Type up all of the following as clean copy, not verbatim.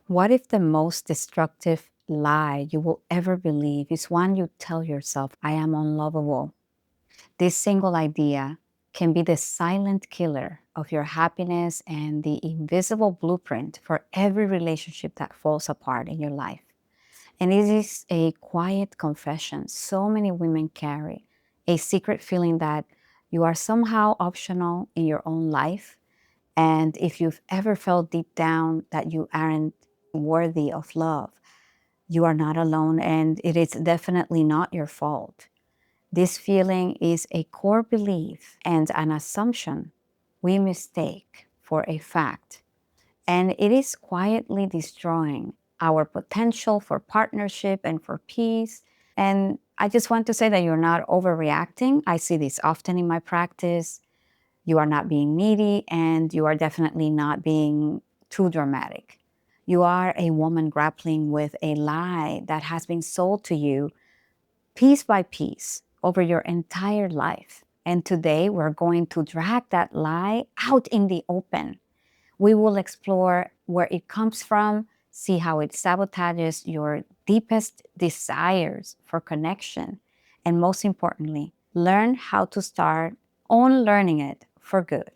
What if the most destructive lie you will ever believe is one you tell yourself, I am unlovable? This single idea can be the silent killer of your happiness and the invisible blueprint for every relationship that falls apart in your life. And it is a quiet confession so many women carry, a secret feeling that you are somehow optional in your own life. And if you've ever felt deep down that you aren't worthy of love, you are not alone, and it is definitely not your fault. This feeling is a core belief and an assumption we mistake for a fact. And it is quietly destroying our potential for partnership and for peace. And I just want to say that you're not overreacting. I see this often in my practice. You are not being needy, and you are definitely not being too dramatic. You are a woman grappling with a lie that has been sold to you piece by piece over your entire life. And today we're going to drag that lie out in the open. We will explore where it comes from, see how it sabotages your deepest desires for connection, and most importantly, learn how to start unlearning it for good.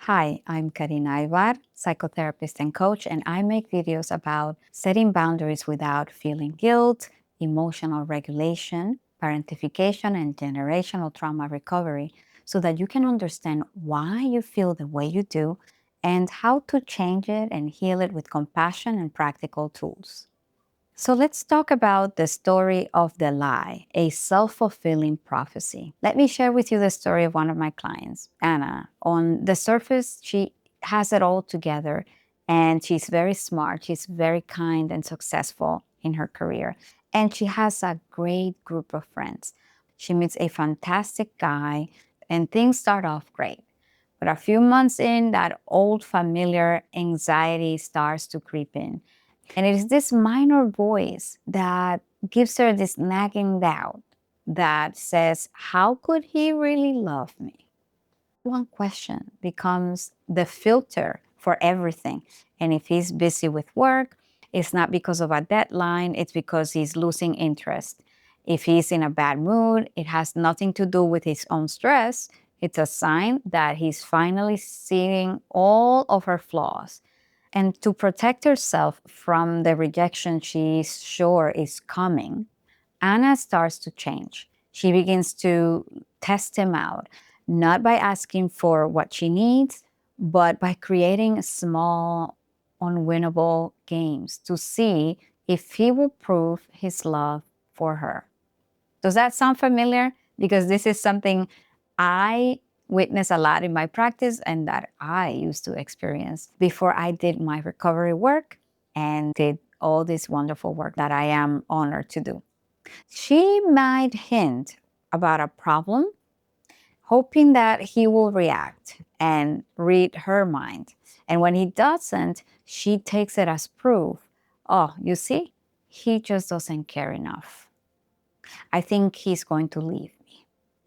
Hi, I'm Karina Aybar, psychotherapist and coach, and I make videos about setting boundaries without feeling guilt, emotional regulation, parentification, and generational trauma recovery so that you can understand why you feel the way you do and how to change it and heal it with compassion and practical tools. So let's talk about the story of the lie, a self-fulfilling prophecy. Let me share with you the story of one of my clients, Anna. On the surface, she has it all together and she's very smart. She's very kind and successful in her career. And she has a great group of friends. She meets a fantastic guy and things start off great. But a few months in, that old familiar anxiety starts to creep in. And it is this minor voice that gives her this nagging doubt that says, how could he really love me? One question becomes the filter for everything. And if he's busy with work, it's not because of a deadline, it's because he's losing interest. If he's in a bad mood, it has nothing to do with his own stress. It's a sign that he's finally seeing all of her flaws. And to protect herself from the rejection she's sure is coming, Anna starts to change. She begins to test him out, not by asking for what she needs, but by creating small, unwinnable games to see if he will prove his love for her. Does that sound familiar? Because this is something I witness a lot in my practice and that I used to experience before I did my recovery work and did all this wonderful work that I am honored to do. She might hint about a problem, hoping that he will react and read her mind. And when he doesn't, she takes it as proof. Oh, you see, he just doesn't care enough. I think he's going to leave me.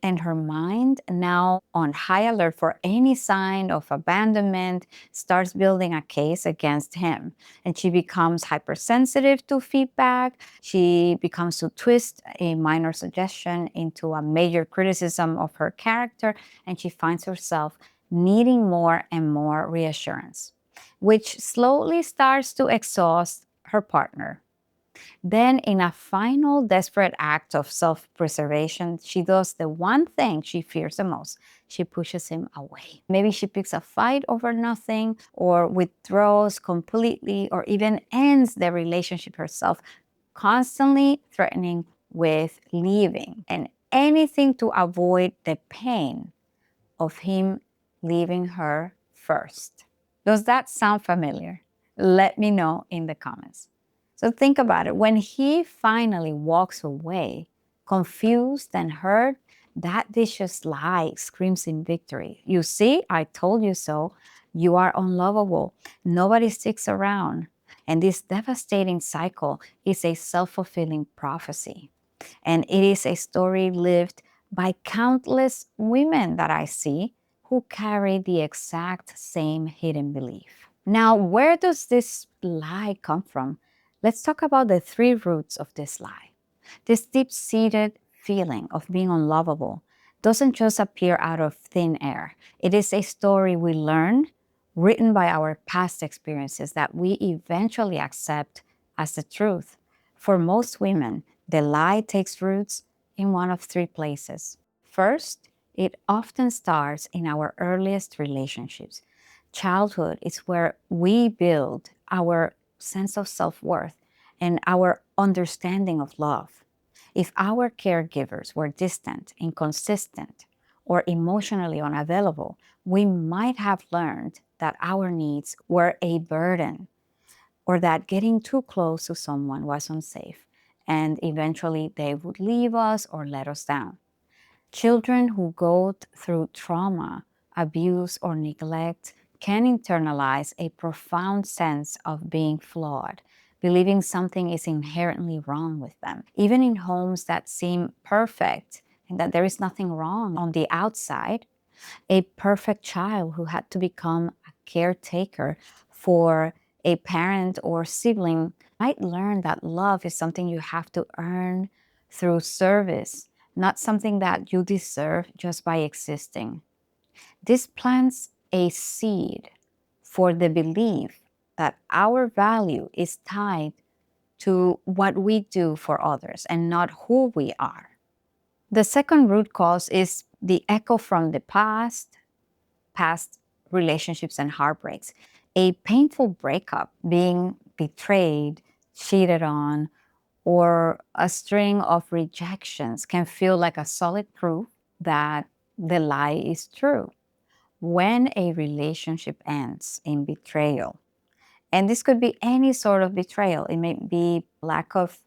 And her mind, now on high alert for any sign of abandonment, starts building a case against him. And she becomes hypersensitive to feedback. She becomes to twist a minor suggestion into a major criticism of her character. And she finds herself needing more and more reassurance, which slowly starts to exhaust her partner. Then, in a final desperate act of self-preservation, she does the one thing she fears the most. She pushes him away. Maybe she picks a fight over nothing, or withdraws completely, or even ends the relationship herself, constantly threatening with leaving and anything to avoid the pain of him leaving her first. Does that sound familiar? Let me know in the comments. So think about it. When he finally walks away, confused and hurt, that vicious lie screams in victory. You see, I told you so. You are unlovable. Nobody sticks around. And this devastating cycle is a self-fulfilling prophecy. And it is a story lived by countless women that I see who carry the exact same hidden belief. Now, where does this lie come from? Let's talk about the 3 roots of this lie. This deep-seated feeling of being unlovable doesn't just appear out of thin air. It is a story we learn, written by our past experiences that we eventually accept as the truth. For most women, the lie takes roots in one of 3 places. First, it often starts in our earliest relationships. Childhood is where we build our sense of self-worth and our understanding of love. If our caregivers were distant, inconsistent, or emotionally unavailable, we might have learned that our needs were a burden or that getting too close to someone was unsafe, and eventually they would leave us or let us down. Children who go through trauma, abuse, or neglect can internalize a profound sense of being flawed, believing something is inherently wrong with them. Even in homes that seem perfect and that there is nothing wrong on the outside, a perfect child who had to become a caretaker for a parent or sibling might learn that love is something you have to earn through service, not something that you deserve just by existing. This plants a seed for the belief that our value is tied to what we do for others and not who we are. The second root cause is the echo from the past relationships and heartbreaks. A painful breakup, being betrayed, cheated on, or a string of rejections can feel like a solid proof that the lie is true. When a relationship ends in betrayal, and this could be any sort of betrayal, it may be lack of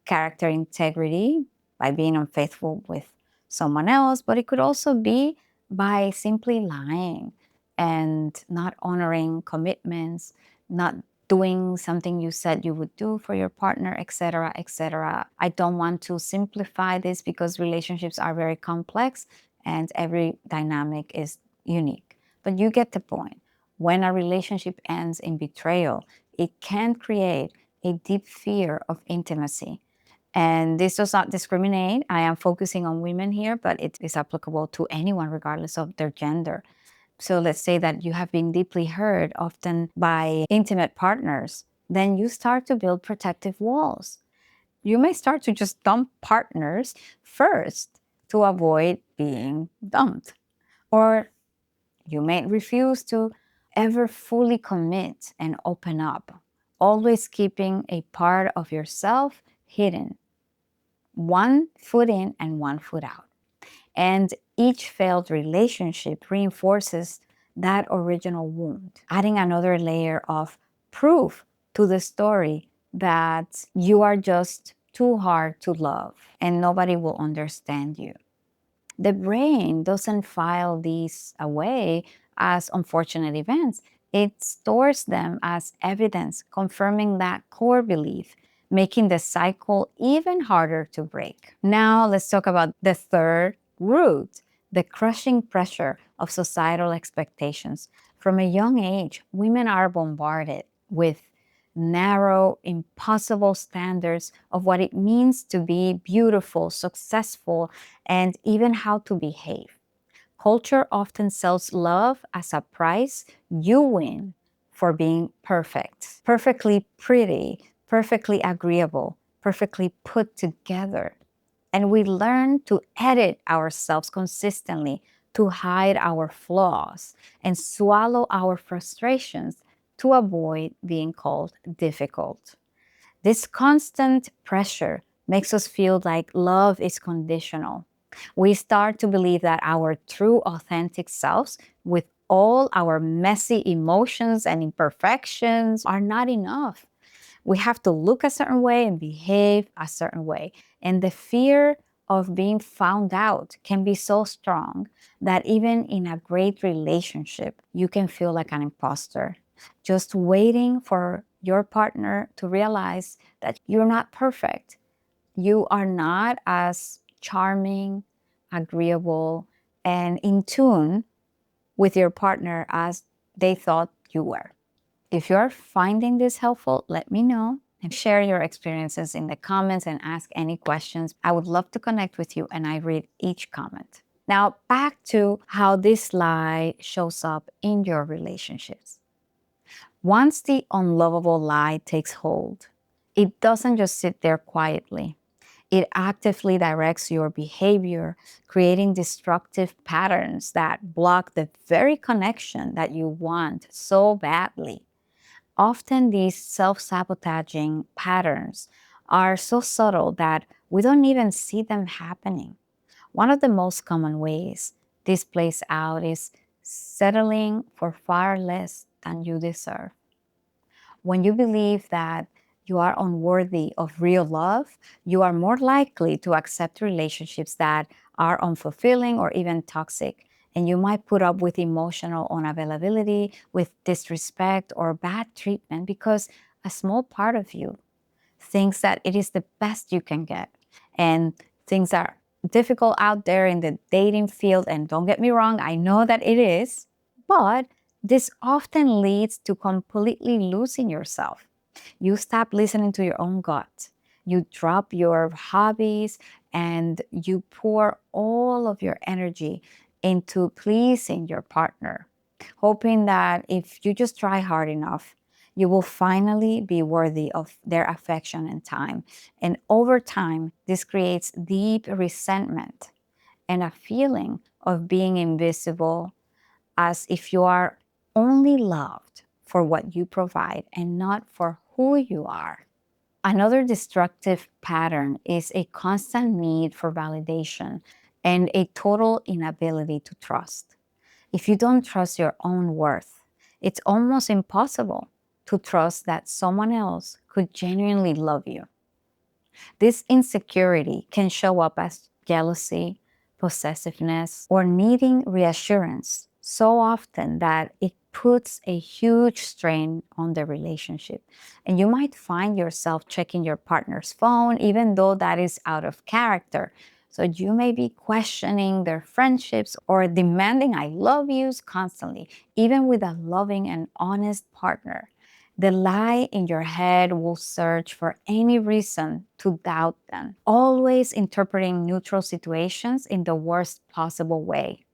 character integrity by being unfaithful with someone else, but it could also be by simply lying and not honoring commitments, not doing something you said you would do for your partner, etc., etc. I don't want to simplify this because relationships are very complex and every dynamic is unique. But you get the point. When a relationship ends in betrayal, it can create a deep fear of intimacy. And this does not discriminate. I am focusing on women here, but it is applicable to anyone regardless of their gender. So let's say that you have been deeply hurt, often by intimate partners, then you start to build protective walls. You may start to just dump partners first to avoid being dumped. Or you may refuse to ever fully commit and open up, always keeping a part of yourself hidden. One foot in and one foot out. And each failed relationship reinforces that original wound, adding another layer of proof to the story that you are just too hard to love and nobody will understand you. The brain doesn't file these away as unfortunate events. It stores them as evidence, confirming that core belief, making the cycle even harder to break. Now let's talk about the third root, the crushing pressure of societal expectations. From a young age, women are bombarded with narrow, impossible standards of what it means to be beautiful, successful, and even how to behave. Culture often sells love as a price you win for being perfect, perfectly pretty, perfectly agreeable, perfectly put together. And we learn to edit ourselves consistently to hide our flaws and swallow our frustrations to avoid being called difficult. This constant pressure makes us feel like love is conditional. We start to believe that our true, authentic selves, with all our messy emotions and imperfections, are not enough. We have to look a certain way and behave a certain way. And the fear of being found out can be so strong that even in a great relationship, you can feel like an imposter, just waiting for your partner to realize that you're not perfect. You are not as charming, agreeable, and in tune with your partner as they thought you were. If you're finding this helpful, let me know and share your experiences in the comments and ask any questions. I would love to connect with you, and I read each comment. Now, back to how this lie shows up in your relationships. Once the unlovable lie takes hold, it doesn't just sit there quietly. It actively directs your behavior, creating destructive patterns that block the very connection that you want so badly. Often these self-sabotaging patterns are so subtle that we don't even see them happening. One of the most common ways this plays out is settling for far less than you deserve. When you believe that you are unworthy of real love, you are more likely to accept relationships that are unfulfilling or even toxic. And you might put up with emotional unavailability, with disrespect or bad treatment because a small part of you thinks that it is the best you can get. And things are difficult out there in the dating field. And don't get me wrong, I know that it is. But this often leads to completely losing yourself. You stop listening to your own gut. You drop your hobbies and you pour all of your energy into pleasing your partner, hoping that if you just try hard enough, you will finally be worthy of their affection and time. And over time, this creates deep resentment and a feeling of being invisible, as if you are only loved for what you provide and not for who you are. Another destructive pattern is a constant need for validation and a total inability to trust. If you don't trust your own worth, it's almost impossible to trust that someone else could genuinely love you. This insecurity can show up as jealousy, possessiveness, or needing reassurance so often that it puts a huge strain on the relationship. And you might find yourself checking your partner's phone, even though that is out of character. So you may be questioning their friendships or demanding I love yous constantly, even with a loving and honest partner. The lie in your head will search for any reason to doubt them, always interpreting neutral situations in the worst possible way.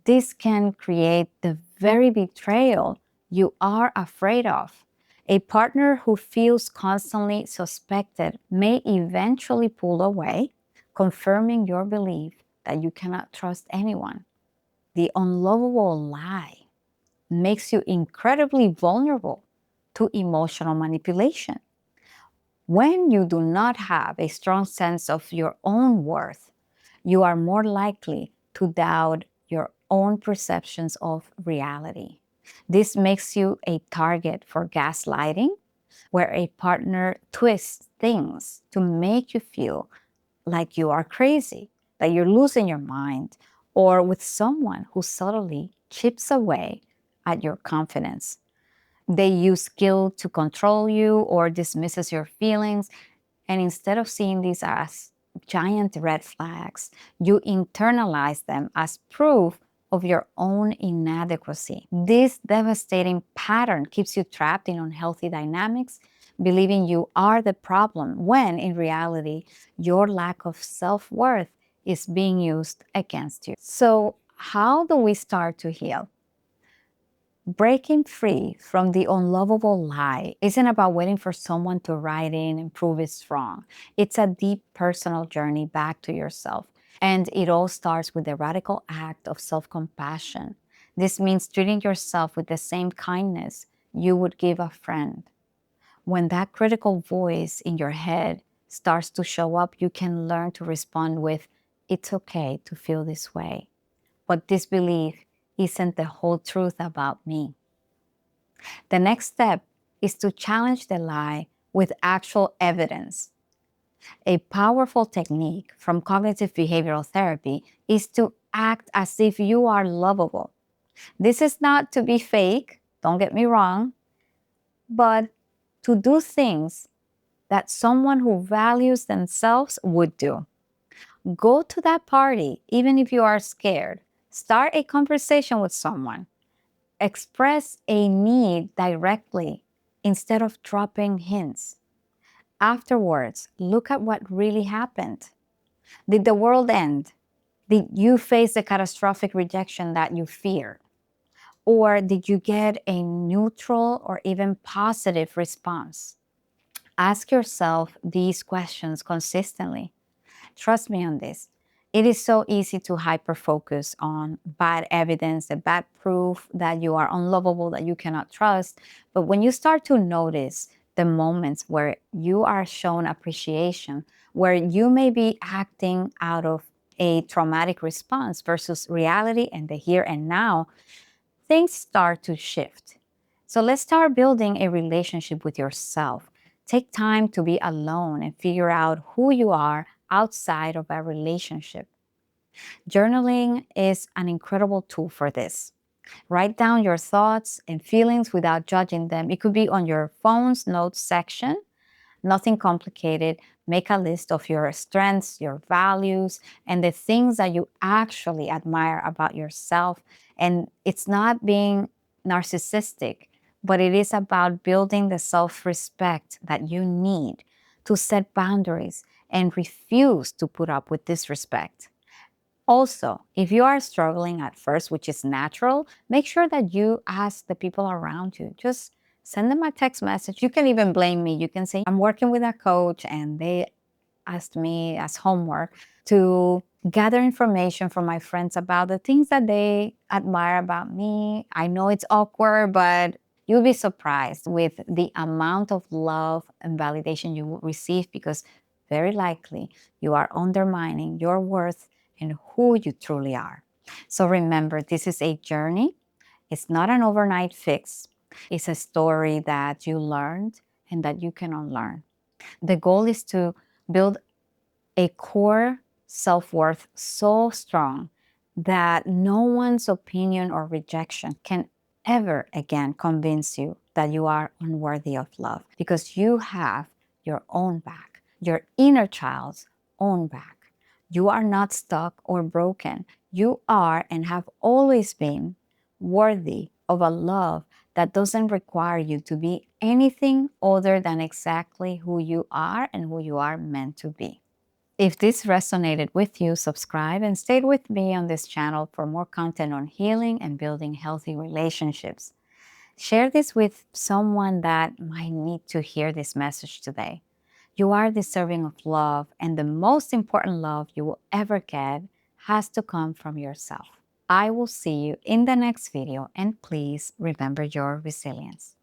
This can create the very betrayal you are afraid of. A partner who feels constantly suspected may eventually pull away, confirming your belief that you cannot trust anyone. The unlovable lie makes you incredibly vulnerable to emotional manipulation. When you do not have a strong sense of your own worth, you are more likely to doubt your own perceptions of reality. This makes you a target for gaslighting, where a partner twists things to make you feel like you are crazy, that you're losing your mind, or with someone who subtly chips away at your confidence. They use guilt to control you or dismisses your feelings. And instead of seeing these as giant red flags, you internalize them as proof of your own inadequacy. This devastating pattern keeps you trapped in unhealthy dynamics, believing you are the problem, when in reality, your lack of self-worth is being used against you. So, how do we start to heal? Breaking free from the unlovable lie isn't about waiting for someone to write in and prove it's wrong. It's a deep personal journey back to yourself. And it all starts with the radical act of self-compassion. This means treating yourself with the same kindness you would give a friend. When that critical voice in your head starts to show up, you can learn to respond with, "It's okay to feel this way, but this belief isn't the whole truth about me." The next step is to challenge the lie with actual evidence. A powerful technique from cognitive behavioral therapy is to act as if you are lovable. This is not to be fake, don't get me wrong, but to do things that someone who values themselves would do. Go to that party, even if you are scared. Start a conversation with someone. Express a need directly instead of dropping hints. Afterwards, look at what really happened. Did the world end? Did you face the catastrophic rejection that you feared? Or did you get a neutral or even positive response? Ask yourself these questions consistently. Trust me on this. It is so easy to hyper-focus on bad evidence, the bad proof that you are unlovable, that you cannot trust. But when you start to notice the moments where you are shown appreciation, where you may be acting out of a traumatic response versus reality and the here and now, things start to shift. So let's start building a relationship with yourself. Take time to be alone and figure out who you are outside of a relationship. Journaling is an incredible tool for this. Write down your thoughts and feelings without judging them. It could be on your phone's notes section. Nothing complicated. Make a list of your strengths, your values, and the things that you actually admire about yourself. And it's not being narcissistic, but it is about building the self-respect that you need to set boundaries and refuse to put up with disrespect. Also, if you are struggling at first, which is natural, make sure that you ask the people around you. Just send them a text message. You can even blame me. You can say, I'm working with a coach and they asked me as homework to gather information from my friends about the things that they admire about me. I know it's awkward, but you'll be surprised with the amount of love and validation you will receive, because very likely you are undermining your worth and who you truly are. So remember, this is a journey. It's not an overnight fix. It's a story that you learned and that you can unlearn. The goal is to build a core self-worth so strong that no one's opinion or rejection can ever again convince you that you are unworthy of love, because you have your own back, your inner child's own back. You are not stuck or broken. You are and have always been worthy of a love that doesn't require you to be anything other than exactly who you are and who you are meant to be. If this resonated with you, subscribe and stay with me on this channel for more content on healing and building healthy relationships. Share this with someone that might need to hear this message today. You are deserving of love, and the most important love you will ever get has to come from yourself. I will see you in the next video, and please remember your resilience.